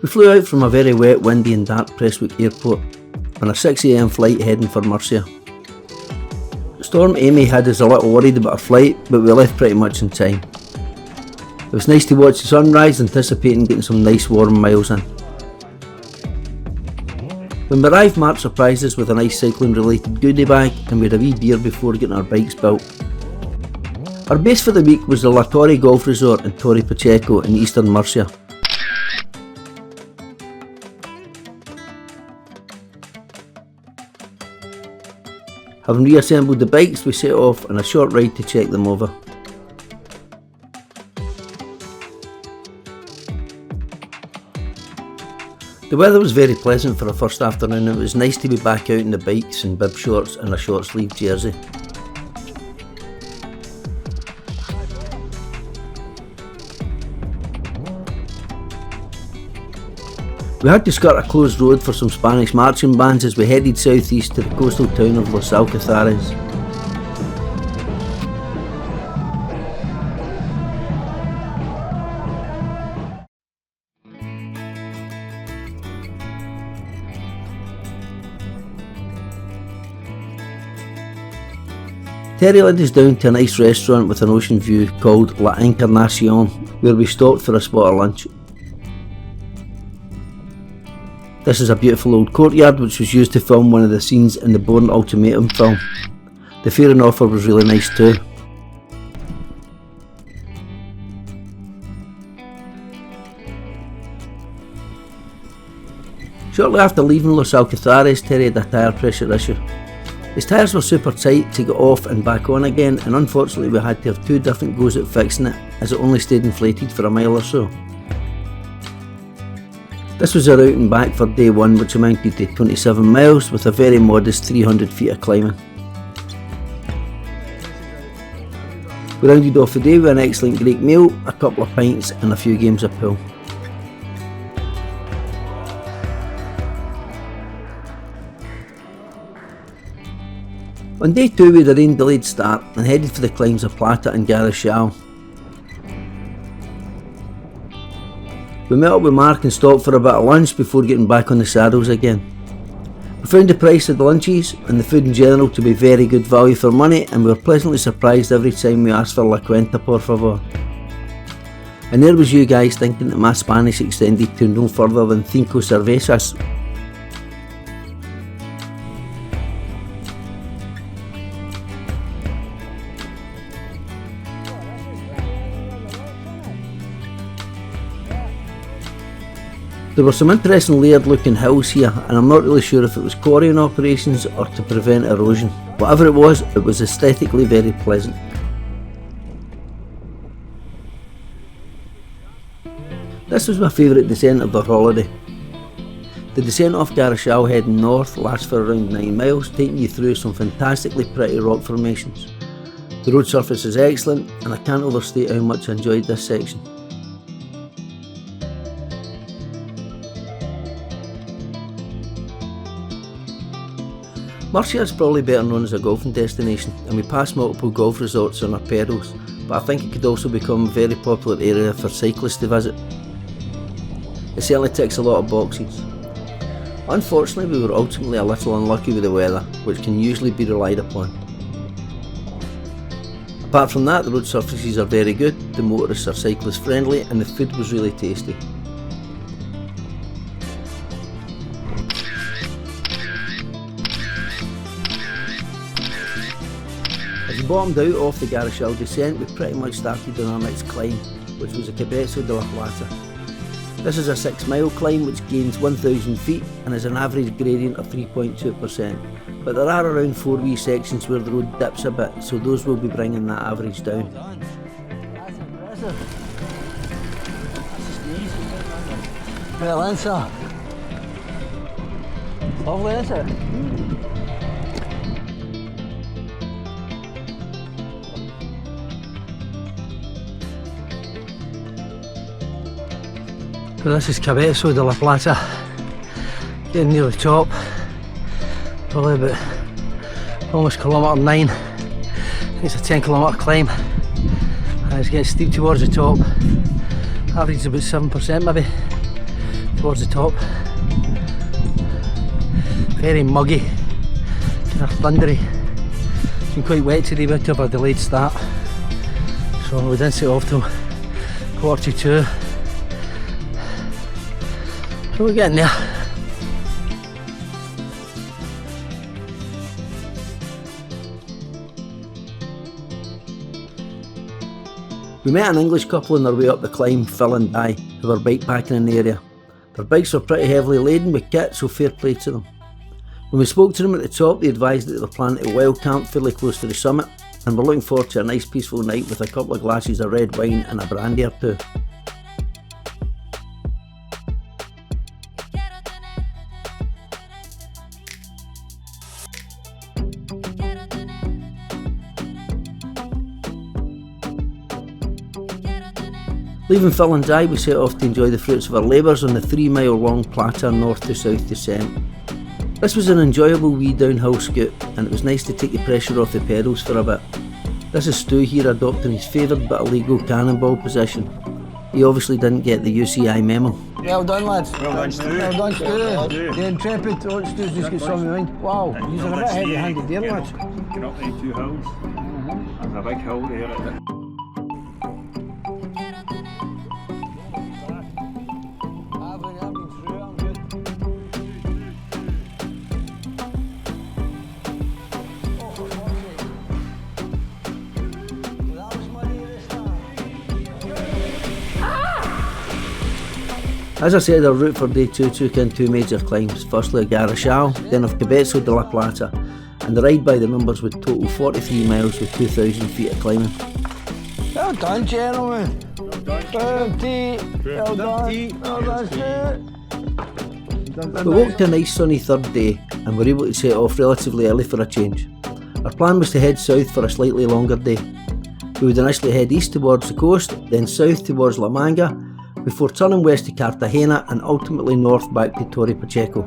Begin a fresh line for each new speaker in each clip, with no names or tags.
We flew out from a very wet, windy and dark Prestwick airport on a 6 AM flight heading for Murcia. Storm Amy had us a little worried about our flight, but we left pretty much in time. It was nice to watch the sunrise, anticipating getting some nice warm miles in. When we arrived, Mark surprised us with a nice cycling related goodie bag, and we had a wee beer before getting our bikes built. Our base for the week was the La Torre Golf Resort in Torre Pacheco in eastern Murcia. Having reassembled the bikes, we set off on a short ride to check them over. The weather was very pleasant for a first afternoon, and it was nice to be back out on the bikes in bib shorts and a short sleeve jersey. We had to skirt a closed road for some Spanish marching bands as we headed southeast to the coastal town of Los Alcázares. Terry led us down to a nice restaurant with an ocean view called La Encarnacion, where we stopped for a spot of lunch. This is a beautiful old courtyard which was used to film one of the scenes in the Bourne Ultimatum film. The fare and offer was really nice too. Shortly after leaving Los Alcázares, Terry had a tyre pressure issue. His tyres were super tight to get off and back on again, and unfortunately we had to have 2 different goes at fixing it, as it only stayed inflated for a mile or so. This was our out and back for day 1, which amounted to 27 miles with a very modest 300 feet of climbing. We rounded off the day with an excellent Greek meal, a couple of pints and a few games of pool. On day 2 we had a rain delayed start and headed for the climbs of Plata and Garachal. We met up with Mark and stopped for a bit of lunch before getting back on the saddles again. We found the price of the lunches and the food in general to be very good value for money, and we were pleasantly surprised every time we asked for La Cuenta por favor. And there was you guys thinking that my Spanish extended to no further than 5 cervezas. There were some interesting layered looking hills here, and I'm not really sure if it was quarrying operations or to prevent erosion. Whatever it was aesthetically very pleasant. This was my favourite descent of the holiday. The descent off Garachal heading north lasts for around 9 miles, taking you through some fantastically pretty rock formations. The road surface is excellent, and I can't overstate how much I enjoyed this section. Murcia is probably better known as a golfing destination, and we passed multiple golf resorts on our pedals, but I think it could also become a very popular area for cyclists to visit. It certainly ticks a lot of boxes. Unfortunately, we were ultimately a little unlucky with the weather, which can usually be relied upon. Apart from that, the road surfaces are very good, the motorists are cyclist friendly, and the food was really tasty. As we bottomed out off the Garachal descent, we pretty much started on our next climb, which was the Cabezo de la Plata. This is a 6-mile climb which gains 1,000 feet and has an average gradient of 3.2%, but there are around 4 wee sections where the road dips a bit, so those will be bringing that average down.
That's impressive. Well, answer. Lovely, isn't it? So this is Cabezo de la Plata, getting near the top, probably about almost kilometre 9, it's a 10-kilometre climb, and it's getting steep towards the top, average is about 7% maybe, towards the top. Very muggy, kind of thundery. It's been quite wet today, bit of a delayed start, so we didn't set off till 1:45. So we're getting there.
We met an English couple on their way up the climb, Phil and Di, who were bikepacking in the area. Their bikes were pretty heavily laden with kit, so fair play to them. When we spoke to them at the top, they advised that they were planning to wild camp fairly close to the summit, and were looking forward to a nice peaceful night with a couple of glasses of red wine and a brandy or two. Leaving Phil and Di, we set off to enjoy the fruits of our labours on the 3-mile long Plata north to south descent. This was an enjoyable wee downhill scoot, and it was nice to take the pressure off the pedals for a bit. This is Stu here adopting his favoured but illegal cannonball position. He obviously didn't get the UCI memo.
Well done, lads.
Well done, Stu.
Well done, Stu. The intrepid. Oh, Stu's just got some in mind. Wow, he's a bit heavy-handed there, lads.
Get up these 2 hills. There's a big hill there at the...
As I said, our route for day 2 took in 2 major climbs, firstly Garachal, then of Cabezo de la Plata, and the ride by the numbers would total 43 miles with 2,000 feet of climbing.
Well done, gentlemen.
Well done.
Well done. Well done.
We woke to a nice sunny third day and were able to set off relatively early for a change. Our plan was to head south for a slightly longer day. We would initially head east towards the coast, then south towards La Manga, before turning west to Cartagena and ultimately north back to Torre Pacheco.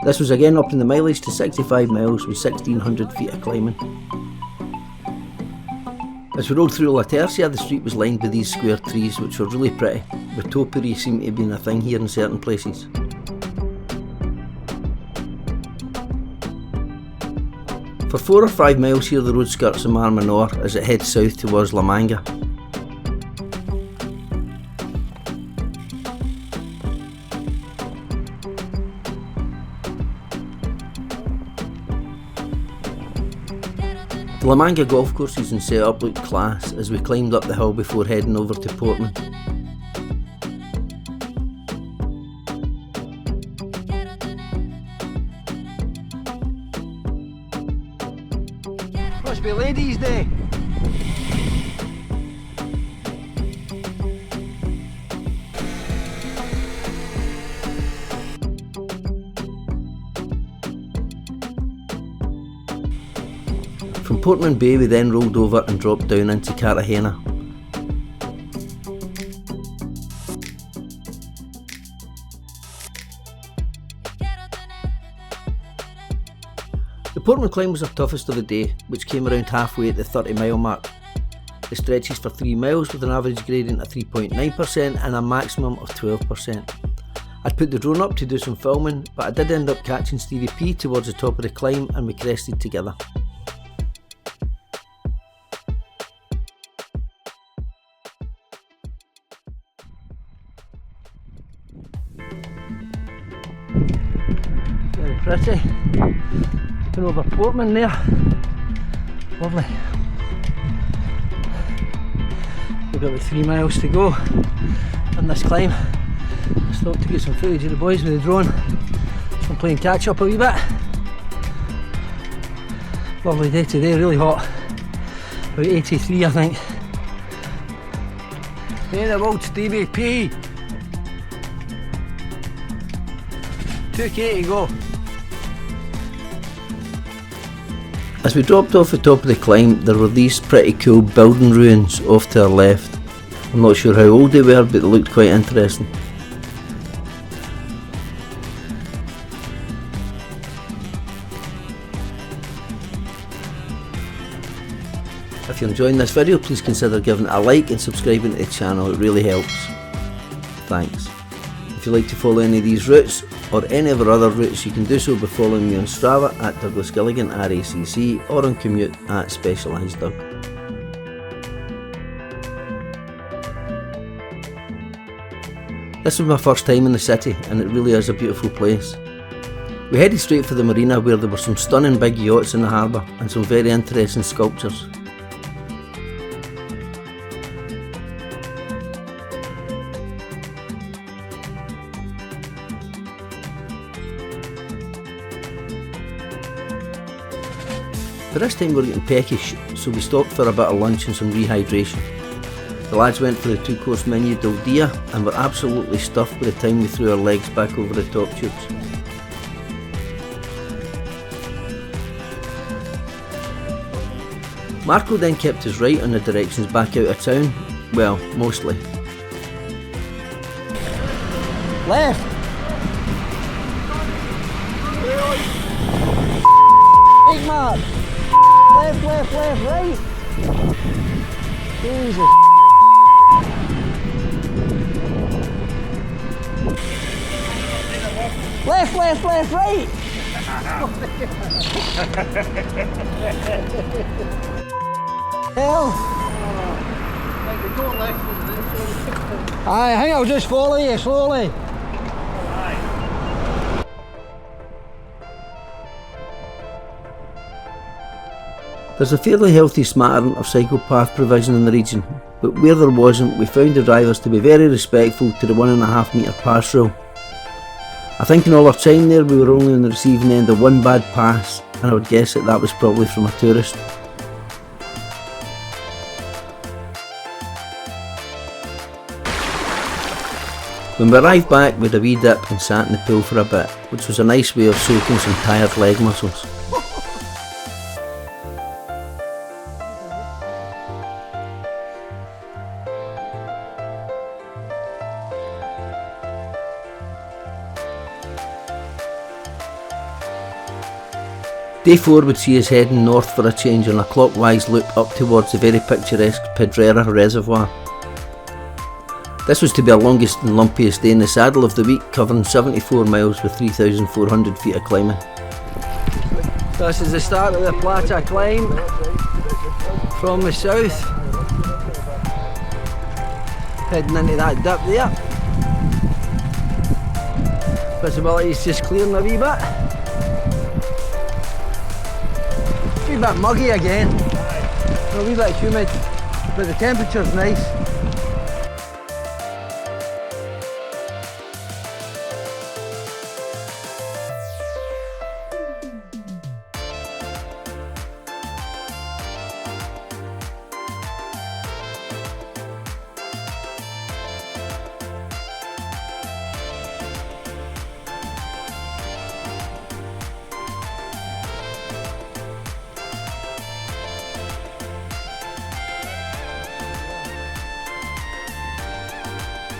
This was again upping the mileage to 65 miles with 1,600 feet of climbing. As we rode through La Tercia, the street was lined with these square trees which were really pretty, with topiary seeming to have been a thing here in certain places. For 4 or 5 miles here the road skirts the Mar Menor as it heads south towards La Manga. The La Manga golf courses and setup looked class as we climbed up the hill before heading over to Portman.
Must be ladies' day.
From Portman Bay we then rolled over and dropped down into Cartagena. The Portman climb was our toughest of the day, which came around halfway at the 30-mile mark. It stretches for 3 miles with an average gradient of 3.9% and a maximum of 12%. I'd put the drone up to do some filming, but I did end up catching Stevie P towards the top of the climb and we crested together.
Very pretty. Looking over Portman there. Lovely. We've got about 3 miles to go on this climb. Stopped to get some footage of the boys with the drone. So I'm playing catch up a wee bit. Lovely day today, really hot. About 83 I think. Hey the old Stevie P. 2k to go.
As we dropped off the top of the climb, there were these pretty cool building ruins off to our left. I'm not sure how old they were, but they looked quite interesting. If you're enjoying this video, please consider giving it a like and subscribing to the channel, it really helps. Thanks. If you like to follow any of these routes or any of our other routes, you can do so by following me on Strava at Douglas Gilligan RACC or on Commute at Specialised Doug. This was my first time in the city and it really is a beautiful place. We headed straight for the marina where there were some stunning big yachts in the harbour and some very interesting sculptures. But this time we were getting peckish, so we stopped for a bit of lunch and some rehydration. The lads went for the 2-course menu del dia and were absolutely stuffed by the time we threw our legs back over the top tubes. Marco then kept us right on the directions back out of town, well, mostly.
Left! Big mark! Left, left, left, right! Jesus! Left, left, left, right! Hell! I think I'll just follow you slowly.
There's a fairly healthy smattering of cyclepath provision in the region, but where there wasn't, we found the drivers to be very respectful to the 1.5 metre pass rule. I think in all our time there we were only on the receiving end of one bad pass, and I would guess that was probably from a tourist. When we arrived back, we had a wee dip and sat in the pool for a bit, which was a nice way of soaking some tired leg muscles. Day 4 would see us heading north for a change on a clockwise loop up towards the very picturesque Pedrera reservoir. This was to be our longest and lumpiest day in the saddle of the week, covering 74 miles with 3,400 feet of climbing.
This is the start of the Plata climb from the south. Heading into that dip there. Visibility is just clearing a wee bit. A wee bit muggy again. A wee bit humid, but the temperature's nice.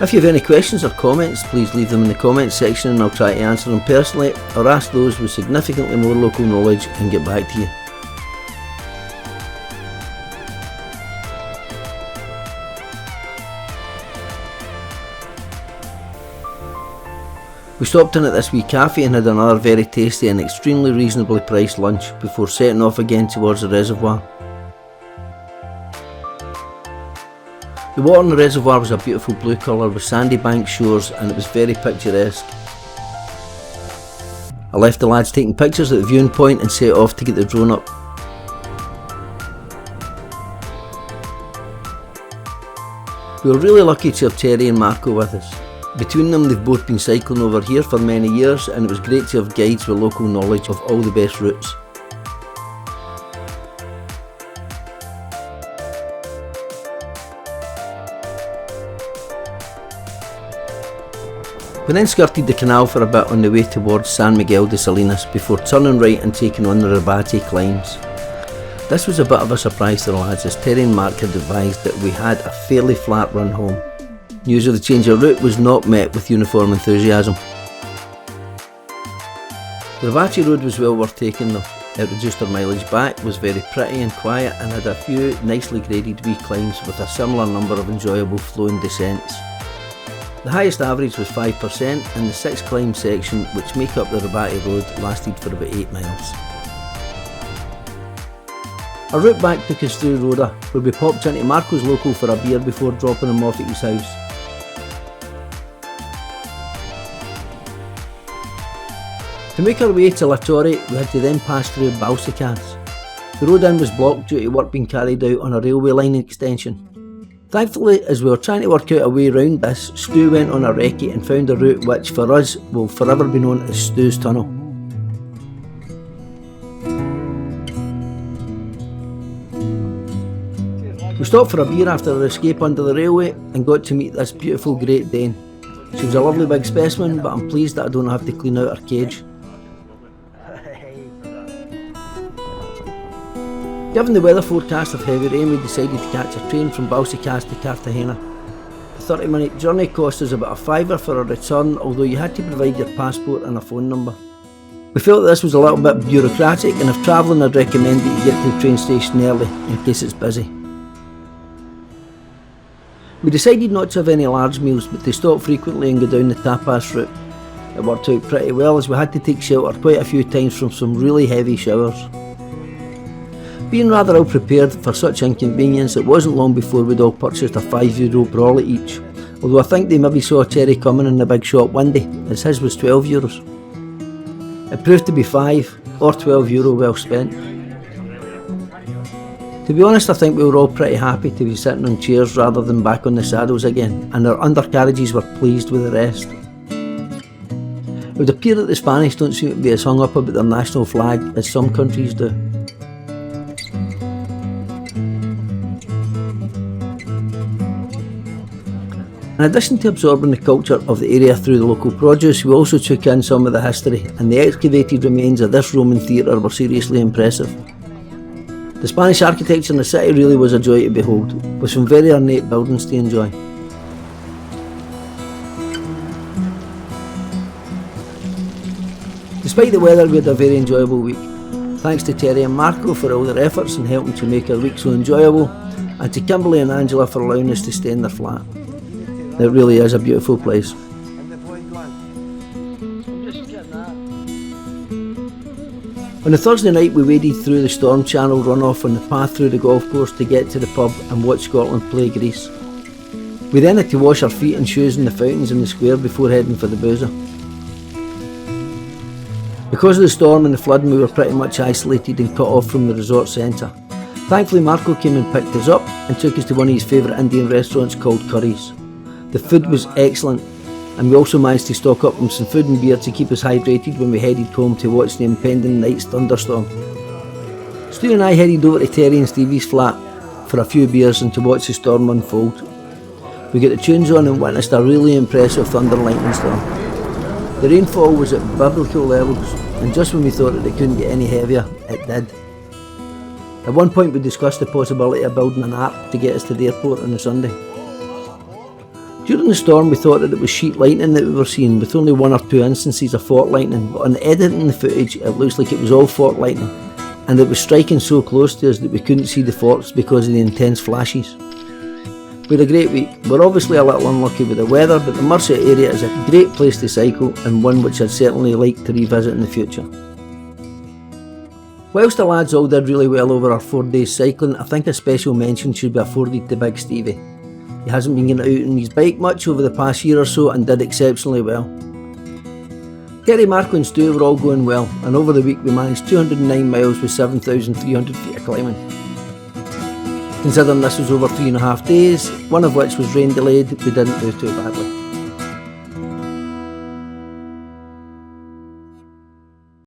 If you have any questions or comments, please leave them in the comments section and I'll try to answer them personally or ask those with significantly more local knowledge and get back to you. We stopped in at this wee cafe and had another very tasty and extremely reasonably priced lunch before setting off again towards the reservoir. The water in the reservoir was a beautiful blue colour with sandy bank shores and it was very picturesque. I left the lads taking pictures at the viewing point and set off to get the drone up. We were really lucky to have Terry and Marco with us. Between them they've both been cycling over here for many years and it was great to have guides with local knowledge of all the best routes. We then skirted the canal for a bit on the way towards San Miguel de Salinas before turning right and taking on the Rebate climbs. This was a bit of a surprise to the lads as Terry and Mark had advised that we had a fairly flat run home. News of the change of route was not met with uniform enthusiasm. The Rebate road was well worth taking though. It reduced our mileage back, was very pretty and quiet and had a few nicely graded wee climbs with a similar number of enjoyable flowing descents. The highest average was 5% and the 6 climb section, which make up the Rabati road, lasted for about 8 miles. Our route back took us through Roda, where we popped into Marco's local for a beer before dropping him off at his house. To make our way to La Torre, we had to then pass through Balsicas. The road in was blocked due to work being carried out on a railway line extension. Thankfully, as we were trying to work out a way around this, Stu went on a recce and found a route which, for us, will forever be known as Stu's Tunnel. We stopped for a beer after our escape under the railway and got to meet this beautiful Great Dane. She was a lovely big specimen, but I'm pleased that I don't have to clean out her cage. Given the weather forecast of heavy rain, we decided to catch a train from Balsicas to Cartagena. The 30-minute journey cost us about £5 for a return, although you had to provide your passport and a phone number. We felt this was a little bit bureaucratic, and if travelling I'd recommend that you get to the train station early in case it's busy. We decided not to have any large meals, but to stop frequently and go down the tapas route. It worked out pretty well, as we had to take shelter quite a few times from some really heavy showers. Being rather ill prepared for such inconvenience, it wasn't long before we'd all purchased a €5 brolly each, although I think they maybe saw Terry coming in the big shop one day, as his was €12. It proved to be €5 or €12 well spent. To be honest, I think we were all pretty happy to be sitting on chairs rather than back on the saddles again, and our undercarriages were pleased with the rest. It would appear that the Spanish don't seem to be as hung up about their national flag as some countries do. In addition to absorbing the culture of the area through the local produce, we also took in some of the history, and the excavated remains of this Roman theatre were seriously impressive. The Spanish architecture in the city really was a joy to behold, with some very ornate buildings to enjoy. Despite the weather, we had a very enjoyable week. Thanks to Terry and Marco for all their efforts in helping to make our week so enjoyable, and to Kimberly and Angela for allowing us to stay in their flat. It really is a beautiful place. On the Thursday night, we waded through the Storm Channel runoff on the path through the golf course to get to the pub and watch Scotland play Greece. We then had to wash our feet and shoes in the fountains in the square before heading for the boozer. Because of the storm and the flooding, we were pretty much isolated and cut off from the resort centre. Thankfully, Marco came and picked us up and took us to one of his favourite Indian restaurants called Curry's. The food was excellent, and we also managed to stock up on some food and beer to keep us hydrated when we headed home to watch the impending night's thunderstorm. Stu and I headed over to Terry and Stevie's flat for a few beers and to watch the storm unfold. We got the tunes on and witnessed a really impressive thunder and lightning storm. The rainfall was at biblical levels, and just when we thought that it couldn't get any heavier, it did. At one point we discussed the possibility of building an ark to get us to the airport on a Sunday. During the storm we thought that it was sheet lightning that we were seeing, with only 1 or 2 instances of fork lightning, but on editing the footage it looks like it was all fork lightning, and it was striking so close to us that we couldn't see the forks because of the intense flashes. We had a great week. We're obviously a little unlucky with the weather, but the Murcia area is a great place to cycle, and one which I'd certainly like to revisit in the future. Whilst the lads all did really well over our 4 days cycling, I think a special mention should be afforded to Big Stevie. He hasn't been getting out on his bike much over the past year or so and did exceptionally well. Terry, Marco and Stu were all going well, and over the week we managed 209 miles with 7,300 feet of climbing. Considering this was over 3.5 days, one of which was rain delayed, we didn't do too badly.